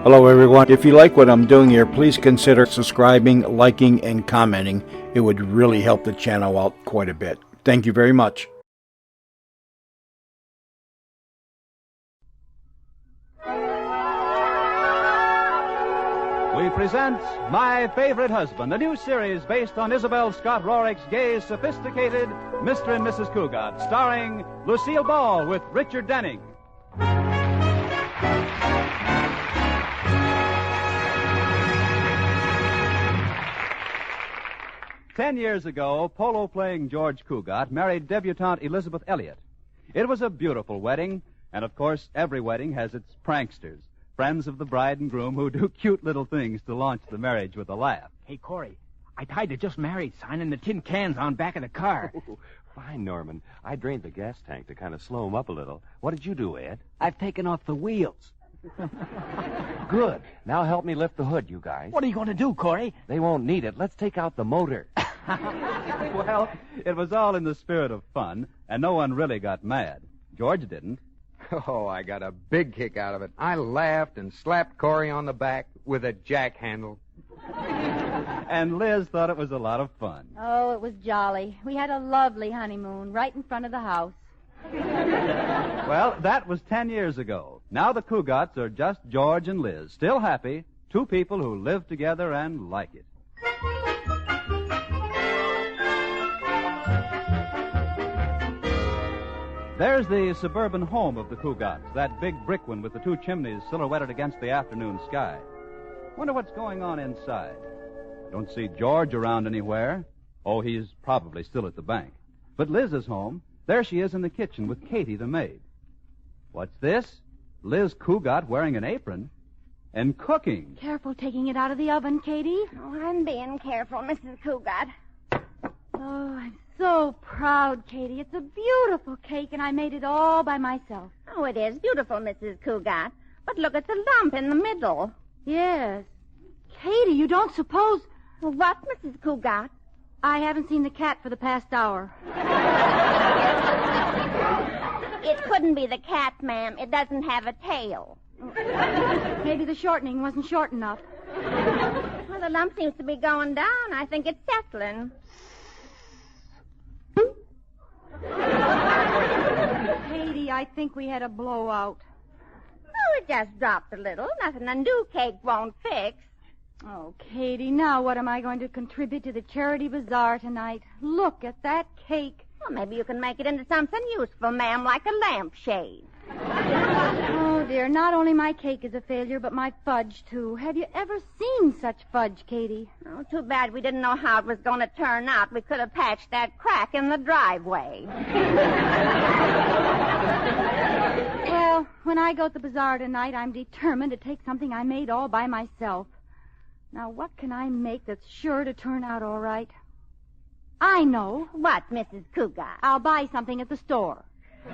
Hello, everyone. If you like what I'm doing here, please consider subscribing, liking, and commenting. It would really help the channel out quite a bit. Thank you very much. We present My Favorite Husband, a new series based on Isabel Scott Rorick's gay, sophisticated Mr. and Mrs. Cougat, starring Lucille Ball with Richard Denning. 10 years ago, polo-playing George Cougat married debutante Elizabeth Elliott. It was a beautiful wedding, and of course, every wedding has its pranksters, friends of the bride and groom who do cute little things to launch the marriage with a laugh. Hey, Corey, I tied the just married sign in the tin cans on back of the car. Fine, Norman. I drained the gas tank to kind of slow him up a little. What did you do, Ed? I've taken off the wheels. Good. Now help me lift the hood, you guys. What are you going to do, Corey? They won't need it. Let's take out the motor. Well, it was all in the spirit of fun, and no one really got mad. George didn't. Oh, I got a big kick out of it. I laughed and slapped Corey on the back with a jack handle. And Liz thought it was a lot of fun. Oh, it was jolly. We had a lovely honeymoon right in front of the house. Well, that was 10 years ago. Now the Cougats are just George and Liz, still happy, two people who live together and like it. There's the suburban home of the Cougats, that big brick one with the two chimneys silhouetted against the afternoon sky. Wonder what's going on inside. Don't see George around anywhere. Oh, he's probably still at the bank. But Liz is home. There she is in the kitchen with Katie, the maid. What's this? Liz Cougat wearing an apron and cooking. Careful taking it out of the oven, Katie. Oh, I'm being careful, Mrs. Cougat. Oh, I'm so proud, Katie. It's a beautiful cake, and I made it all by myself. Oh, it is beautiful, Mrs. Cougat. But look at the lump in the middle. Yes. Katie, you don't suppose... What, Mrs. Cougat? I haven't seen the cat for the past hour. It couldn't be the cat, ma'am. It doesn't have a tail. Maybe the shortening wasn't short enough. Well, the lump seems to be going down. I think it's settling. Katie, I think we had a blowout. Oh, it just dropped a little. Nothing a new cake won't fix. Oh, Katie, now what am I going to contribute to the charity bazaar tonight? Look at that cake. Well, maybe you can make it into something useful, ma'am, like a lampshade. Oh, dear, not only my cake is a failure, but my fudge, too. Have you ever seen such fudge, Katie? Oh, too bad we didn't know how it was going to turn out. We could have patched that crack in the driveway. Well, when I go to the bazaar tonight, I'm determined to take something I made all by myself. Now, what can I make that's sure to turn out all right? I know. What, Mrs. Cougat? I'll buy something at the store.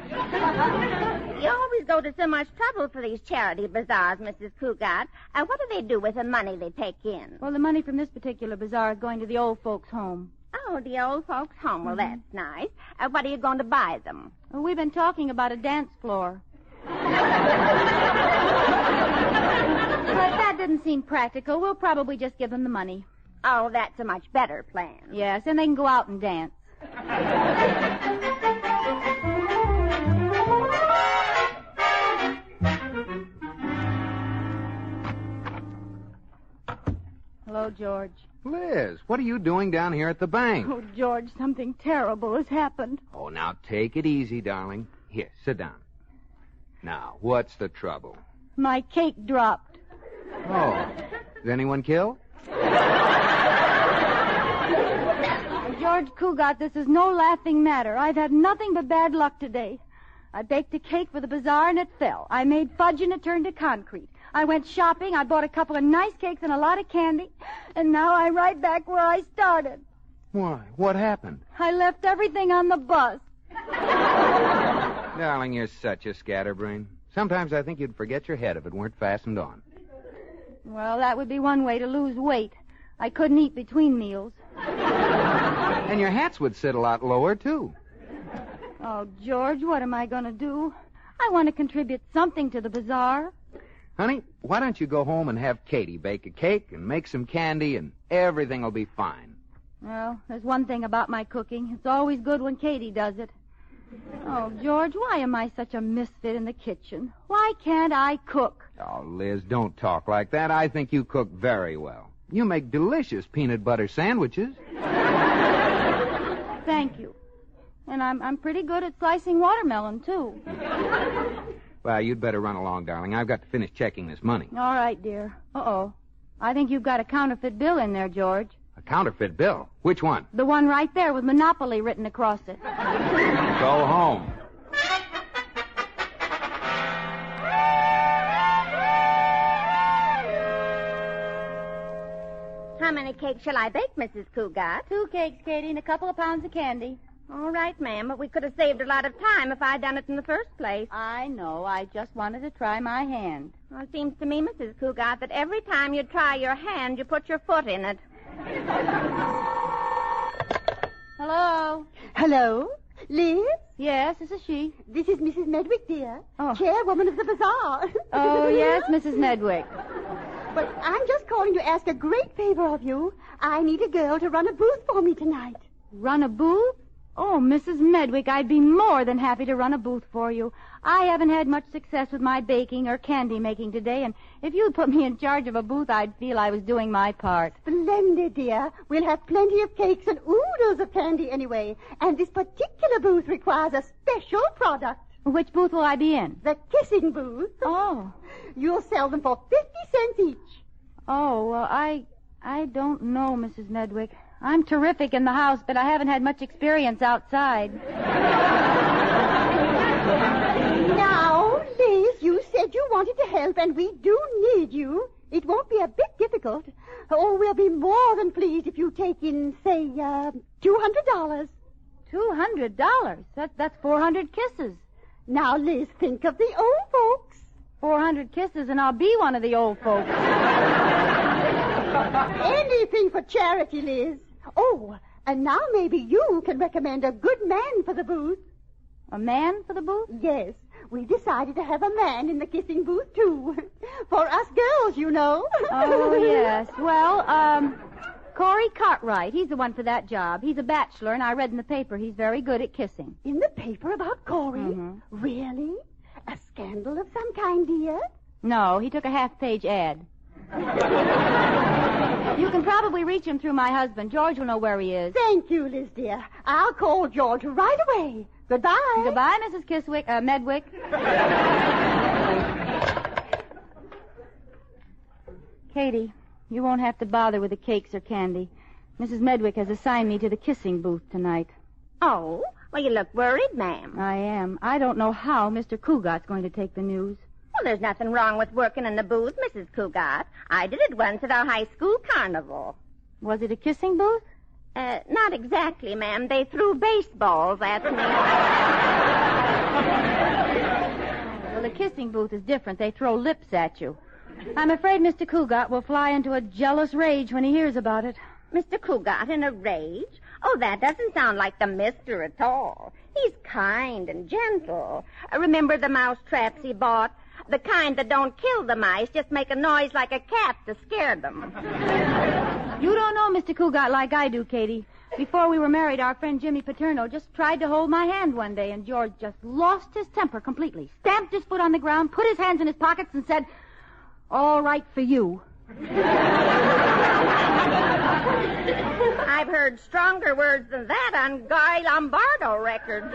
You always go to so much trouble for these charity bazaars, Mrs. Cougat. What do they do with the money they take in? Well, the money from this particular bazaar is going to the old folks' home. Oh, the old folks' home. Well, that's nice. What are you going to buy them? Well, we've been talking about a dance floor. But that didn't seem practical. We'll probably just give them the money. Oh, that's a much better plan. Yes, and they can go out and dance. Hello, George. Liz, what are you doing down here at the bank? Oh, George, something terrible has happened. Oh, now take it easy, darling. Here, sit down. Now, what's the trouble? My cake dropped. Oh, is anyone killed? George Cougat, this is no laughing matter. I've had nothing but bad luck today. I baked a cake for the bazaar and it fell. I made fudge and it turned to concrete. I went shopping, I bought a couple of nice cakes and a lot of candy, and now I'm right back where I started. Why? What happened? I left everything on the bus. Darling, you're such a scatterbrain. Sometimes I think you'd forget your head if it weren't fastened on. Well, that would be one way to lose weight. I couldn't eat between meals. And your hats would sit a lot lower, too. Oh, George, what am I going to do? I want to contribute something to the bazaar. Honey, why don't you go home and have Katie bake a cake and make some candy, and everything will be fine. Well, there's one thing about my cooking. It's always good when Katie does it. Oh, George, why am I such a misfit in the kitchen? Why can't I cook? Oh, Liz, don't talk like that. I think you cook very well. You make delicious peanut butter sandwiches. Thank you. And I'm pretty good at slicing watermelon, too. Well, you'd better run along, darling. I've got to finish checking this money. All right, dear. Uh-oh. I think you've got a counterfeit bill in there, George. A counterfeit bill? Which one? The one right there with Monopoly written across it. Go home. How many cakes shall I bake, Mrs. Cougat? 2 cakes, Katie, and a couple of pounds of candy. All right, ma'am, but we could have saved a lot of time if I'd done it in the first place. I know. I just wanted to try my hand. Well, it seems to me, Mrs. Cougat, that every time you try your hand, you put your foot in it. Hello? Hello? Liz? Yes, this is she. This is Mrs. Medwick, dear. Oh. Chairwoman of the bazaar. Oh, yes, Mrs. Medwick. But I'm just calling to ask a great favor of you. I need a girl to run a booth for me tonight. Run a booth? Oh, Mrs. Medwick, I'd be more than happy to run a booth for you. I haven't had much success with my baking or candy making today, and if you'd put me in charge of a booth, I'd feel I was doing my part. Splendid, dear. We'll have plenty of cakes and oodles of candy anyway. And this particular booth requires a special product. Which booth will I be in? The kissing booth. Oh. You'll sell them for 50 cents each. Oh, well, I don't know, Mrs. Medwick. I'm terrific in the house, but I haven't had much experience outside. Now, Liz, you said you wanted to help, and we do need you. It won't be a bit difficult. Oh, we'll be more than pleased if you take in, say, $200. $200? That's 400 kisses. Now, Liz, think of the old folks. 400 kisses, and I'll be one of the old folks. Anything for charity, Liz. Oh, and now maybe you can recommend a good man for the booth. A man for the booth? Yes, we decided to have a man in the kissing booth, too. For us girls, you know. Oh, yes. Well, Corey Cartwright, he's the one for that job. He's a bachelor, and I read in the paper he's very good at kissing. In the paper about Corey? Mm-hmm. Really? A scandal of some kind, dear? No, he took a half-page ad. You can probably reach him through my husband. George will know where he is. Thank you, Liz, dear. I'll call George right away. Goodbye. Goodbye, Mrs. Medwick. Katie, you won't have to bother with the cakes or candy. Mrs. Medwick has assigned me to the kissing booth tonight. Oh, well, you look worried, ma'am. I am. I don't know how Mr. Cougat's going to take the news. Well, there's nothing wrong with working in the booth, Mrs. Cougat. I did it once at our high school carnival. Was it a kissing booth? Not exactly, ma'am. They threw baseballs at me. Well, the kissing booth is different. They throw lips at you. I'm afraid Mr. Cougat will fly into a jealous rage when he hears about it. Mr. Cougat in a rage? Oh, that doesn't sound like the mister at all. He's kind and gentle. Remember the mouse traps he bought? The kind that don't kill the mice, just make a noise like a cat to scare them. You don't know Mr. Cougat like I do, Katie. Before we were married, our friend Jimmy Paterno just tried to hold my hand one day, and George just lost his temper completely, stamped his foot on the ground, put his hands in his pockets, and said, "All right for you." I've heard stronger words than that on Guy Lombardo records.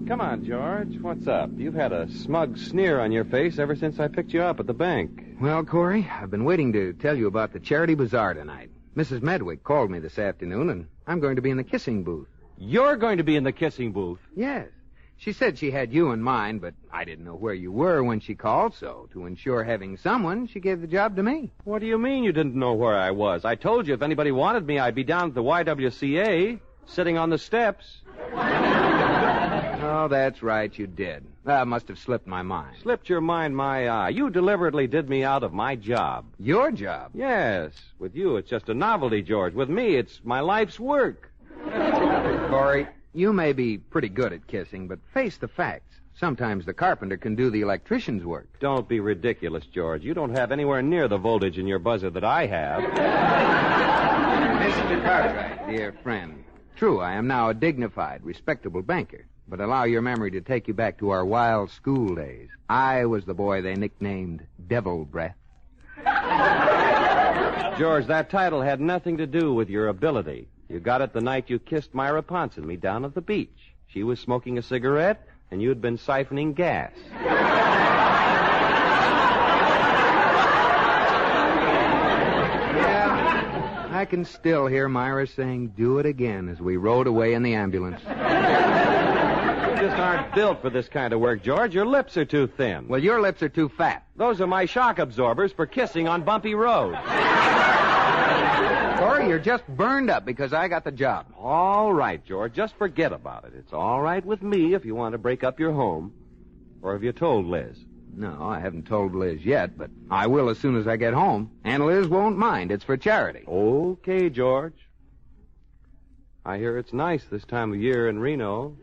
Come on, George. What's up? You've had a smug sneer on your face ever since I picked you up at the bank. Well, Corey, I've been waiting to tell you about the charity bazaar tonight. Mrs. Medwick called me this afternoon, and I'm going to be in the kissing booth. You're going to be in the kissing booth. Yes. She said she had you in mind, but I didn't know where you were when she called, so to ensure having someone, she gave the job to me. What do you mean you didn't know where I was? I told you if anybody wanted me, I'd be down at the YWCA, sitting on the steps. Oh, that's right, you did. That must have slipped my mind. Slipped your mind, my eye. You deliberately did me out of my job. Your job? Yes. With you, it's just a novelty, George. With me, it's my life's work. Corey, you may be pretty good at kissing, but face the facts. Sometimes the carpenter can do the electrician's work. Don't be ridiculous, George. You don't have anywhere near the voltage in your buzzer that I have. Mr. Cartwright, dear friend. True, I am now a dignified, respectable banker. But allow your memory to take you back to our wild school days. I was the boy they nicknamed Devil Breath. George, that title had nothing to do with your ability. You got it the night you kissed Myra Ponce and me down at the beach. She was smoking a cigarette, and you had been siphoning gas. Yeah, I can still hear Myra saying, "Do it again," as we rode away in the ambulance. You just aren't built for this kind of work, George. Your lips are too thin. Well, your lips are too fat. Those are my shock absorbers for kissing on bumpy roads. Corey, you're just burned up because I got the job. All right, George. Just forget about it. It's all right with me if you want to break up your home. Or have you told Liz? No, I haven't told Liz yet, but I will as soon as I get home. And Liz won't mind. It's for charity. Okay, George. I hear it's nice this time of year in Reno.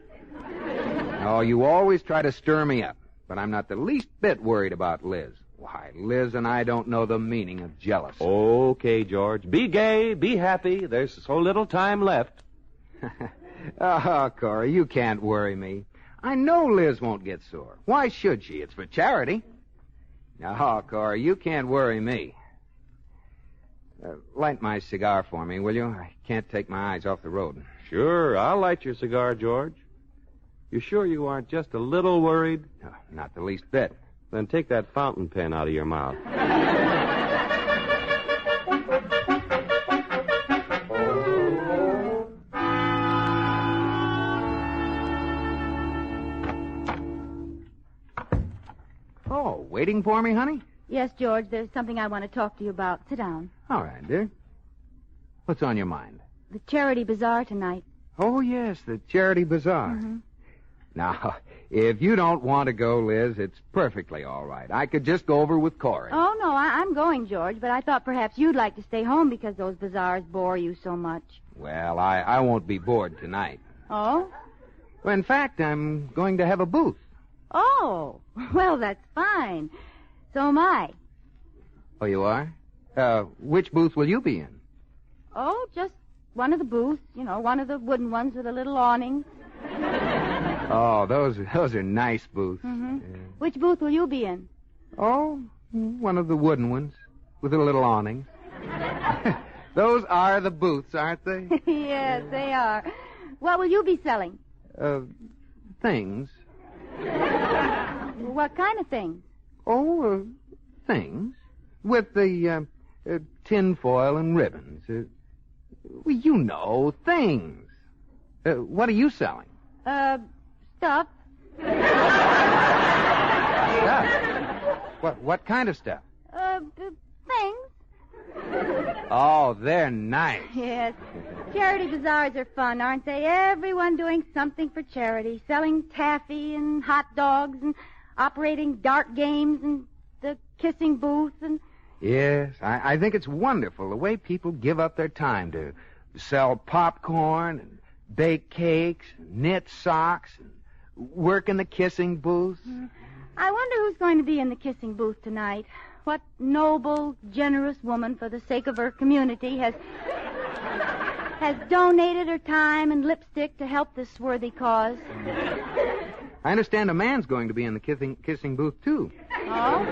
Oh, you always try to stir me up. But I'm not the least bit worried about Liz. Why, Liz and I don't know the meaning of jealousy. Okay, George. Be gay, be happy. There's so little time left. Oh, Corey, you can't worry me. I know Liz won't get sore. Why should she? It's for charity. Oh, Corey, you can't worry me. Light my cigar for me, will you? I can't take my eyes off the road. Sure, I'll light your cigar, George. You sure you aren't just a little worried? Oh, not the least bit. Then take that fountain pen out of your mouth. Oh, waiting for me, honey? Yes, George, there's something I want to talk to you about. Sit down. All right, dear. What's on your mind? The charity bazaar tonight. Oh, yes, the charity bazaar. Mm-hmm. Now, if you don't want to go, Liz, it's perfectly all right. I could just go over with Corey. Oh, no, I'm going, George, but I thought perhaps you'd like to stay home because those bazaars bore you so much. Well, I won't be bored tonight. Oh? Well, in fact, I'm going to have a booth. Oh, well, that's fine. So am I. Oh, you are? Which booth will you be in? Oh, just one of the booths, one of the wooden ones with a little awning. Oh, those are nice booths. Mm-hmm. Yeah. Which booth will you be in? Oh, one of the wooden ones with a little awning. Those are the booths, aren't they? Yes, they are. What will you be selling? Things. What kind of things? Oh, things. With the tin foil and ribbons. Well, you know, things. What are you selling? Stuff. Stuff? What kind of stuff? Things. Oh, they're nice. Yes. Charity bazaars are fun, aren't they? Everyone doing something for charity. Selling taffy and hot dogs and operating dart games and the kissing booth and... Yes, I think it's wonderful the way people give up their time to sell popcorn and bake cakes, and knit socks, and work in the kissing booth. I wonder who's going to be in the kissing booth tonight. What noble, generous woman, for the sake of her community, has donated her time and lipstick to help this worthy cause. I understand a man's going to be in the kissing booth, too. Oh?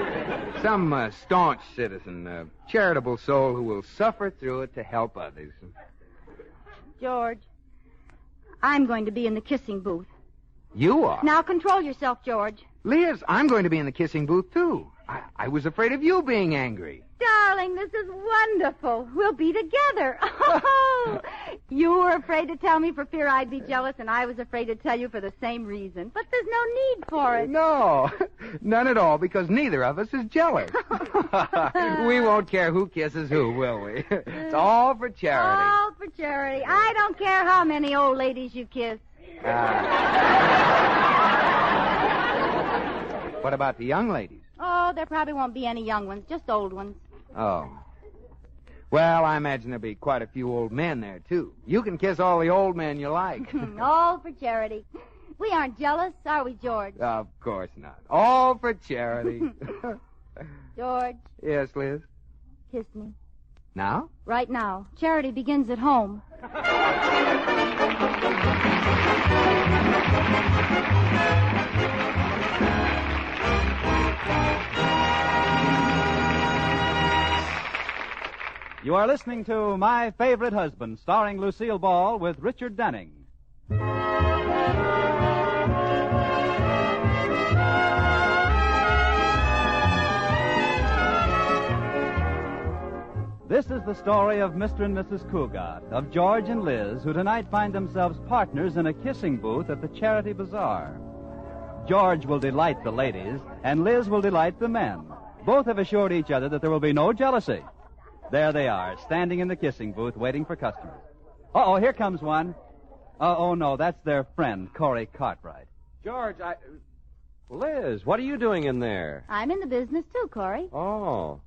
Some staunch citizen, a charitable soul who will suffer through it to help others. George, I'm going to be in the kissing booth. You are? Now control yourself, George. Liz, I'm going to be in the kissing booth, too. I was afraid of you being angry. Darling, this is wonderful. We'll be together. Oh, you were afraid to tell me for fear I'd be jealous, and I was afraid to tell you for the same reason. But there's no need for it. No, none at all, because neither of us is jealous. We won't care who kisses who, will we? It's all for charity. All for charity. I don't care how many old ladies you kiss. What about the young ladies? Oh, there probably won't be any young ones, just old ones. Oh. Well, I imagine there'll be quite a few old men there, too. You can kiss all the old men you like. All for charity. We aren't jealous, are we, George? Of course not. All for charity. George, Yes, Liz? kiss me. Now? Right now. Charity begins at home. You are listening to My Favorite Husband, starring Lucille Ball with Richard Denning. This is the story of Mr. and Mrs. Cougat, of George and Liz, who tonight find themselves partners in a kissing booth at the Charity Bazaar. George will delight the ladies, and Liz will delight the men. Both have assured each other that there will be no jealousy. There they are, standing in the kissing booth, waiting for customers. Uh-oh, here comes one. Oh, no, that's their friend, Corey Cartwright. George, Liz, what are you doing in there? I'm in the business, too, Corey. Oh.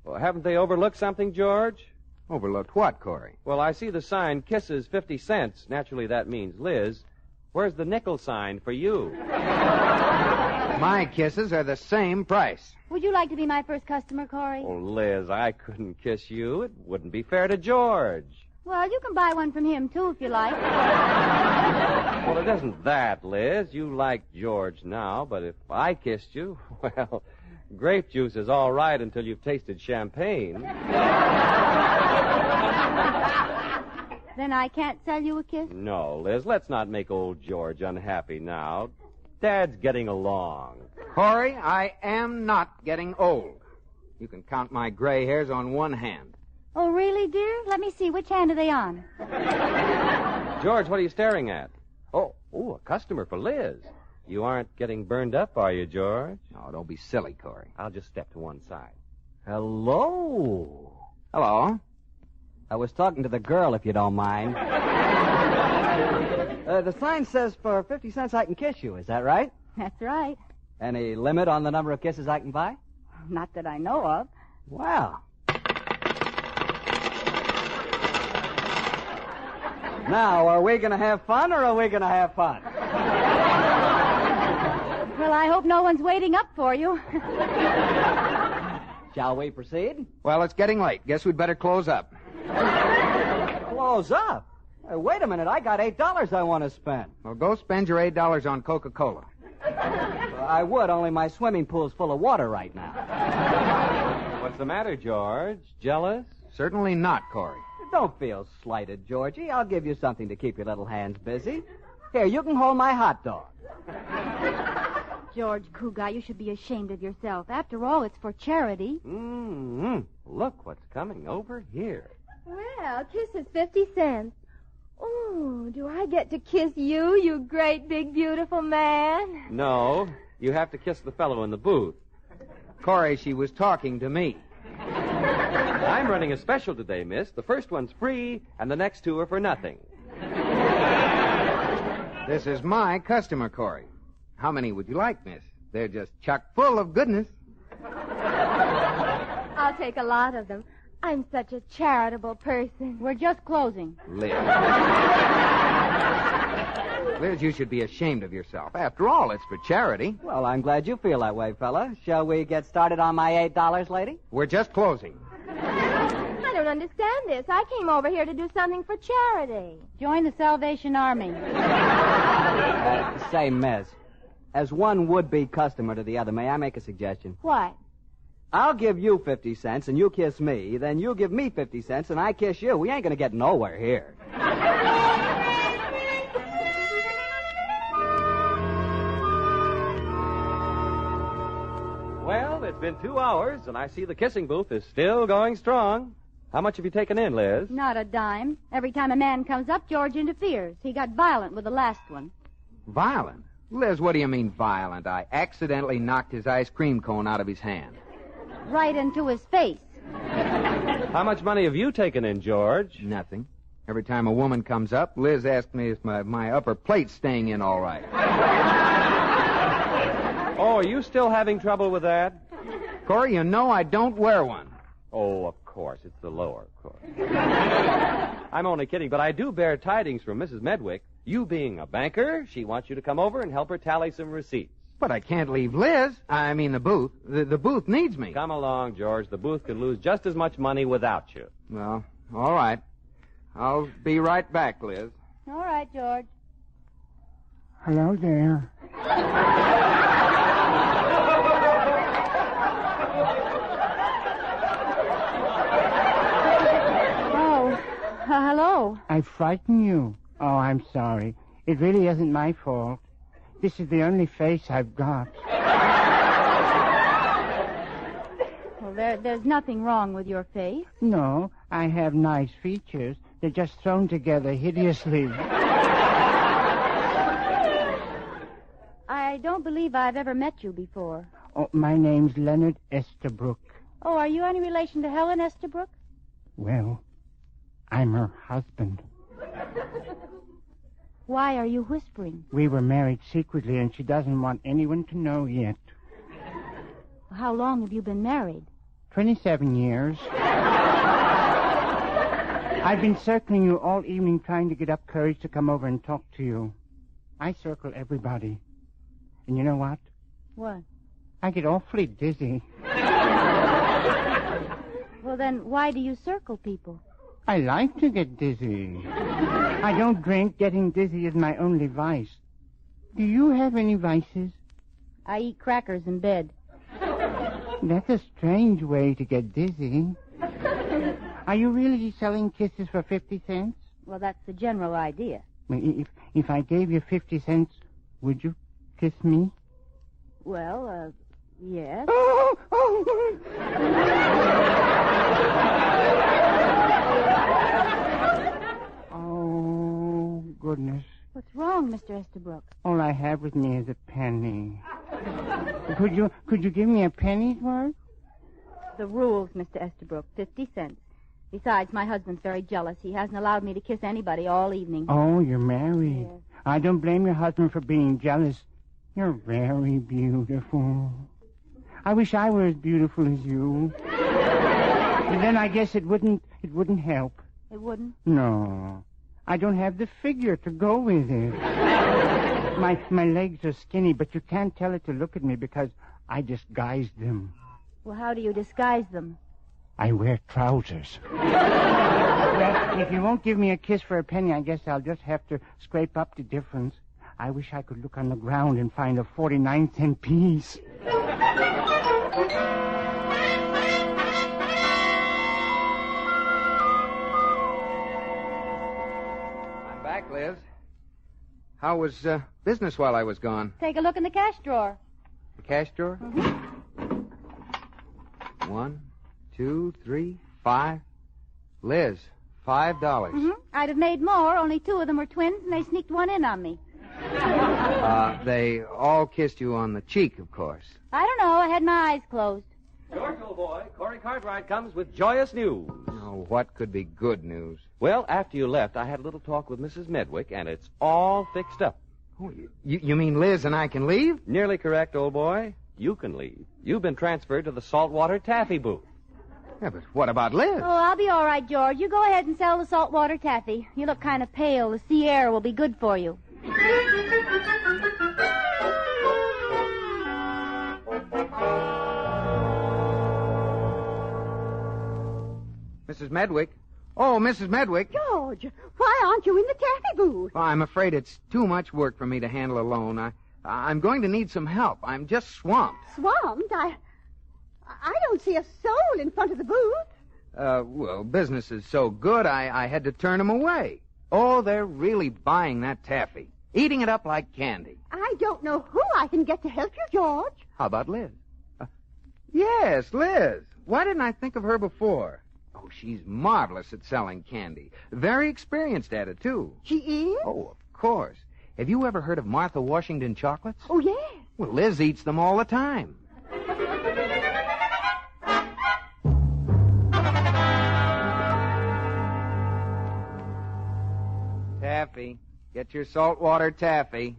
Well, haven't they overlooked something, George? Overlooked what, Corey? Well, I see the sign, kisses 50 cents. Naturally, that means Liz. Where's the nickel sign for you? My kisses are the same price. Would you like to be my first customer, Corey? Oh, Liz, I couldn't kiss you. It wouldn't be fair to George. Well, you can buy one from him, too, if you like. Well, it isn't that, Liz. You like George now, but if I kissed you, well, grape juice is all right until you've tasted champagne. Then I can't sell you a kiss? No, Liz, let's not make old George unhappy now. Dad's getting along. Corey, I am not getting old. You can count my gray hairs on one hand. Oh, really, dear? Let me see. Which hand are they on? George, what are you staring at? Oh, a customer for Liz. You aren't getting burned up, are you, George? No, don't be silly, Corey. I'll just step to one side. Hello. Hello. I was talking to the girl, if you don't mind. The sign says for 50 cents I can kiss you. Is that right? That's right. Any limit on the number of kisses I can buy? Not that I know of. Wow. Now, are we going to have fun or are we going to have fun? Well, I hope no one's waiting up for you. Shall we proceed? Well, it's getting late. Guess we'd better close up. Close up? Wait a minute. I got $8 I want to spend. Well, go spend your $8 on Coca-Cola. I would, only my swimming pool's full of water right now. What's the matter, George? Jealous? Certainly not, Corey. Don't feel slighted, Georgie. I'll give you something to keep your little hands busy. Here, you can hold my hot dog. George Cougat, you should be ashamed of yourself. After all, it's for charity. Mm-hmm. Look what's coming over here. Well, kiss is 50 cents. Oh, do I get to kiss you, you great, big, beautiful man? No, you have to kiss the fellow in the booth. Corey, she was talking to me. I'm running a special today, miss. The first one's free, and the next two are for nothing. This is my customer, Corey. How many would you like, miss? They're just chock full of goodness. I'll take a lot of them. I'm such a charitable person. We're just closing. Liz. Liz, you should be ashamed of yourself. After all, it's for charity. Well, I'm glad you feel that way, fella. Shall we get started on my $8, lady? We're just closing. I don't understand this. I came over here to do something for charity. Join the Salvation Army. Say, miss, as one would-be customer to the other, may I make a suggestion? What? I'll give you 50 cents and you kiss me, then you give me 50 cents and I kiss you. We ain't gonna get nowhere here. Well, it's been 2 hours, and I see the kissing booth is still going strong. How much have you taken in, Liz? Not a dime. Every time a man comes up, George interferes. He got violent with the last one. Violent? Liz, what do you mean violent? I accidentally knocked his ice cream cone out of his hand. Right into his face. How much money have you taken in, George? Nothing. Every time a woman comes up, Liz asks me if my upper plate's staying in all right. Oh, are you still having trouble with that? Corey, you know I don't wear one. Oh, of course. It's the lower, of course. I'm only kidding, but I do bear tidings from Mrs. Medwick. You being a banker, she wants you to come over and help her tally some receipts. But I can't leave Liz. I mean, the booth. The booth needs me. Come along, George. The booth could lose just as much money without you. Well, all right. I'll be right back, Liz. All right, George. Hello there. Hello. I frightened you. Oh, I'm sorry. It really isn't my fault. This is the only face I've got. Well, there's nothing wrong with your face. No, I have nice features. They're just thrown together hideously. I don't believe I've ever met you before. Oh, my name's Leonard Estabrook. Oh, are you any relation to Helen Estabrook? Well, I'm her husband. Why are you whispering? We were married secretly, and she doesn't want anyone to know yet. How long have you been married? 27 years. I've been circling you all evening trying to get up courage to come over and talk to you. I circle everybody. And you know what? What? I get awfully dizzy. Well, then, why do you circle people? I like to get dizzy. I don't drink. Getting dizzy is my only vice. Do you have any vices? I eat crackers in bed. That's a strange way to get dizzy. Are you really selling kisses for 50 cents? Well, that's the general idea. If I gave you 50 cents, would you kiss me? Well, yes. Oh, goodness. What's wrong, Mr. Estabrook? All I have with me is a penny. Could you give me a penny's worth? The rules, Mr. Estabrook, 50 cents. Besides, my husband's very jealous. He hasn't allowed me to kiss anybody all evening. Oh, you're married. Yes. I don't blame your husband for being jealous. You're very beautiful. I wish I were as beautiful as you. But then I guess it wouldn't help. It wouldn't? No. I don't have the figure to go with it. My legs are skinny, but you can't tell it to look at me because I disguised them. Well, how do you disguise them? I wear trousers. Well, if you won't give me a kiss for a penny, I guess I'll just have to scrape up the difference. I wish I could look on the ground and find a 49-cent piece. I'm back, Liz. How was business while I was gone? Take a look in the cash drawer. The cash drawer? Mm-hmm. 1, 2, 3, 5. Liz, $5. Mm-hmm. I'd have made more, only 2 of them were twins, and they sneaked one in on me. They all kissed you on the cheek, of course. I don't know. I had my eyes closed. George, old boy, Corey Cartwright comes with joyous news. Oh, what could be good news? Well, after you left, I had a little talk with Mrs. Medwick, and it's all fixed up. Oh, you mean Liz and I can leave? Nearly correct, old boy. You can leave. You've been transferred to the saltwater taffy booth. Yeah, but what about Liz? Oh, I'll be all right, George. You go ahead and sell the saltwater taffy. You look kind of pale. The sea air will be good for you. Mrs. Medwick? Oh, Mrs. Medwick. George, why aren't you in the taffy booth? Oh, I'm afraid it's too much work for me to handle alone. I'm going to need some help. I'm just swamped. Swamped? I don't see a soul in front of the booth. Well, business is so good, I had to turn them away. Oh, they're really buying that taffy. Eating it up like candy. I don't know who I can get to help you, George. How about Liz? Yes, Liz. Why didn't I think of her before? Oh, she's marvelous at selling candy. Very experienced at it, too. She is? Oh, of course. Have you ever heard of Martha Washington chocolates? Oh, yes. Well, Liz eats them all the time. Taffy. Get your saltwater taffy.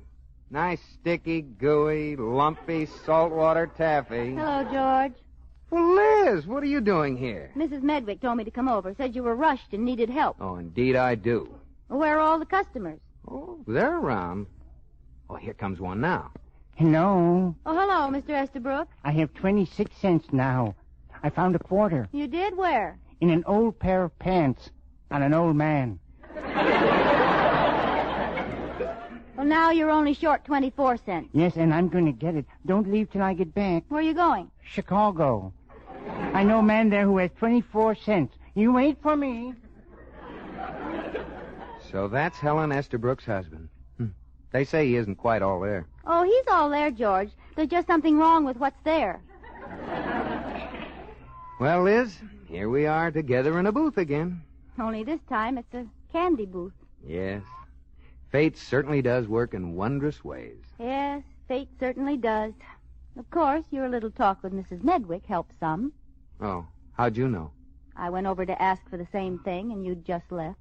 Nice, sticky, gooey, lumpy, saltwater taffy. Hello, George. Well, Liz, what are you doing here? Mrs. Medwick told me to come over. Said you were rushed and needed help. Oh, indeed I do. Well, where are all the customers? Oh, they're around. Oh, here comes one now. Hello. Oh, hello, Mr. Estabrook. I have 26 cents now. I found a quarter You did? Where? in an old pair of pants on an old man. Well, now you're only short 24 cents. Yes, and I'm going to get it. Don't leave till I get back. Where are you going? Chicago. I know a man there who has 24 cents. You wait for me. So that's Helen Estabrook's husband. They say he isn't quite all there. Oh, he's all there, George. There's just something wrong with what's there. Well, Liz, here we are together in a booth again. Only this time it's a candy booth. Yes. Fate certainly does work in wondrous ways. Yes, fate certainly does. Of course, your little talk with Mrs. Medwick helped some. Oh, how'd you know? I went over to ask for the same thing, and you'd just left.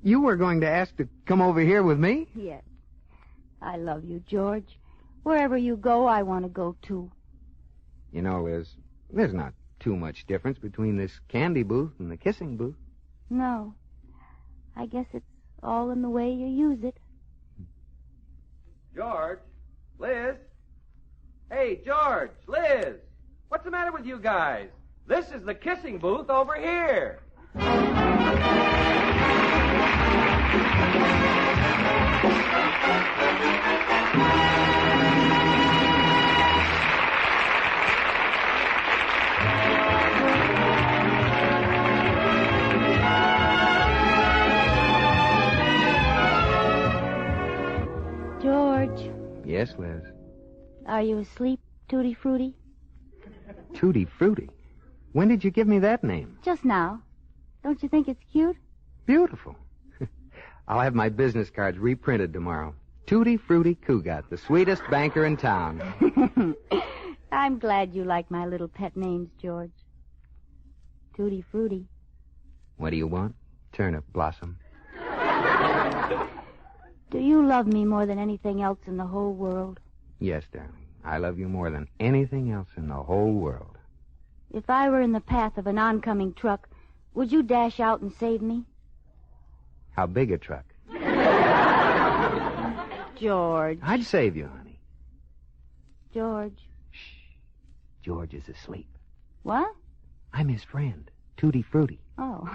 You were going to ask to come over here with me? Yes. I love you, George. Wherever you go, I want to go, too. You know, Liz, there's not too much difference between this candy booth and the kissing booth. No. I guess it's all in the way you use it. George? Liz? Hey, George, Liz, what's the matter with you guys? This is the kissing booth over here. George, Yes, Liz. are you asleep, Tutti Frutti? Tutti Frutti. When did you give me that name? Just now. Don't you think it's cute? Beautiful. I'll have my business cards reprinted tomorrow. Tutti Frutti Cougat, the sweetest banker in town. I'm glad you like my little pet names, George. Tutti Frutti. What do you want? Turnip blossom. Do you love me more than anything else in the whole world? Yes, darling. I love you more than anything else in the whole world. If I were in the path of an oncoming truck, would you dash out and save me? How big a truck? George. I'd save you, honey. George. George is asleep. What? I'm his friend, Tutti Frutti. Oh.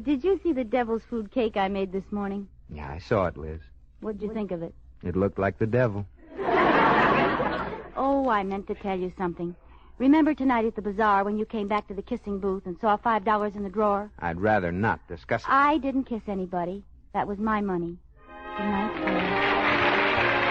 Did you see the devil's food cake I made this morning? Yeah, I saw it, Liz. What'd you think of it? It looked like the devil. Oh, I meant to tell you something. Remember tonight at the bazaar when you came back to the kissing booth and saw $5 in the drawer? I'd rather not discuss it. I didn't kiss anybody. That was my money. Good night, George.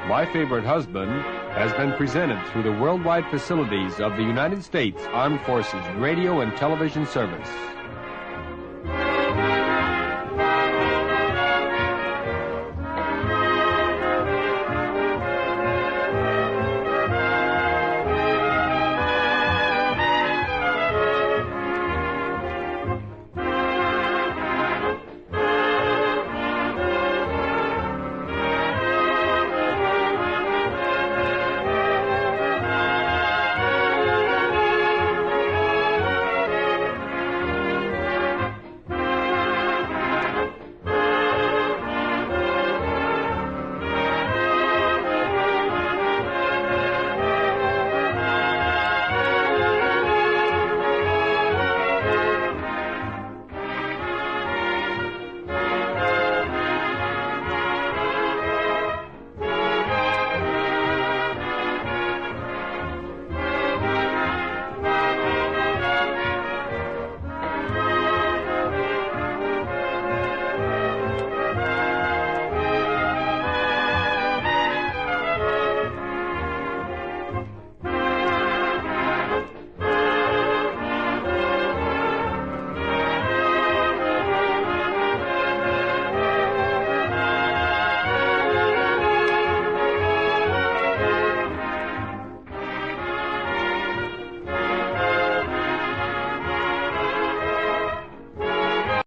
My Favorite Husband has been presented through the worldwide facilities of the United States Armed Forces Radio and Television Service.